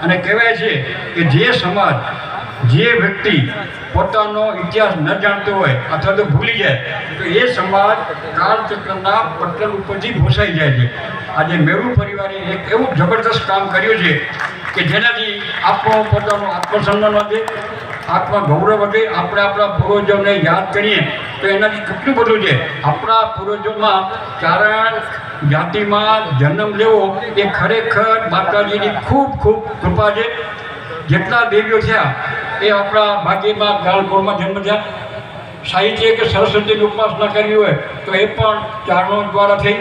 અને કહેવાય છે કે જે સમાજ જે વ્યક્તિ પોતાનો ઇતિહાસ ન જાણતો હોય અથવા તો ભૂલી જાય તો એ સમાજ કાળચક્રના પટલ ઉપરથી ભૂસાઈ જાય છે. આજે મેરુ પરિવારે એક એવું જબરદસ્ત કામ કર્યું છે કે જેનાથી આપણો પોતાનો આત્મસન્માન વધે, આત્મગૌરવ વધે. આપણે આપણા પૂર્વજોને યાદ કરીએ તો એનાથી કેટલું બધું છે. આપણા પૂર્વજોમાં ચારણ જાતિમાં જન્મ લેવો એ ખરેખર માતાજીની ખૂબ ખૂબ કૃપા છે. જેટલા દેવીઓ થયા એ આપણા ભાગ્યમાં ગાળકોળમાં જન્મ થયા. સાહિત્ય કે સરસ્વતીની ઉપાસના કરવી હોય તો એ પણ ચારણો દ્વારા થઈ.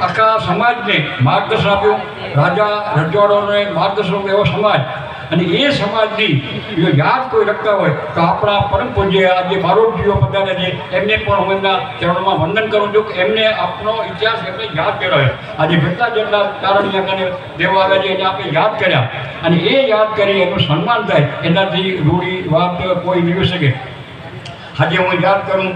આખા સમાજને માર્ગદર્શન આપ્યું. રાજા રજવાડોને માર્ગદર્શન એવો સમાજ, અને એ સમાજની જો યાદ કોઈ રખતા હોય તો આપણા પરમ પૂજ્ય આજે બારોટજીઓ પધારે છે એમને પણ હું એમના ચરણોમાં વંદન કરું છું કે એમને આપણો ઇતિહાસ એમને યાદ કરાવ્યો. આજે જેટલા ચારણીયા કને દેવો આવ્યા છે એને આપણે યાદ કર્યા, અને એ યાદ કરી એનું સન્માન થાય એનાથી રૂઢી વાત કોઈ નીકળી શકે. આજે હું યાદ કરું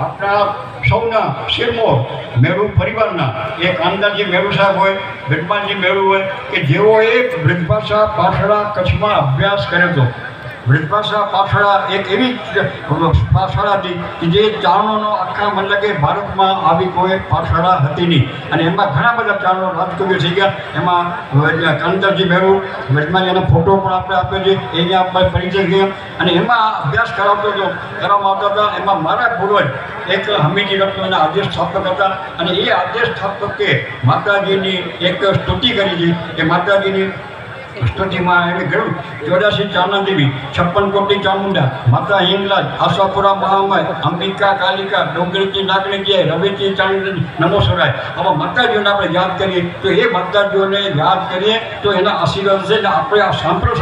આપણા સૌના શિરમોર મેરુ પરિવારના એક આનંદજી મેરુ સાહેબ હોય, બ્રજમાનજી મેરુ હોય કે જેઓએ બ્રજભાષા પાઠશાળા કચ્છમાં અભ્યાસ કર્યો હતો. બ્રજભાષા પાઠશાળા એક એવી પાઠશાળા હતી કે જે ચારણોનો આખા મતલબ કે ભારતમાં આવી કોઈ પાઠશાળા હતી નહીં, અને એમાં ઘણા બધા ચારણો રાજકવિઓ થઈ ગયા. એમાં કાંતરજી મેરુ, બ્રજમાનજીનો ફોટો પણ આપણે આપ્યો છે, એને આપણે પરિચય ગયા, અને એમાં અભ્યાસ કરવામાં આવતા હતા. એમાં મારા પૂર્વજ એક હમીજી રત્નના આદેશ સ્થાપક હતા, અને એ આદેશ સ્થાપકે માતાજીની એક સ્તુતિ કરી છે. એ માતાજીની સ્તુતિમાં એણે કહ્યું 84 ચારણા દેવી, 56 કોટી ચામુંડા, માતા હિંગલાજ, આશાપુરા મહામાય, અંબિકા કાલિકા, ડોંગરીથી નાગણીજી, રવિથી ચાંદની, નમો સરાય. આવા માતાજીઓને આપણે યાદ કરીએ તો એ માતાજીઓને યાદ કરીએ તો એના આશીર્વાદ છે ને આપણે આ સાંપ્રદાય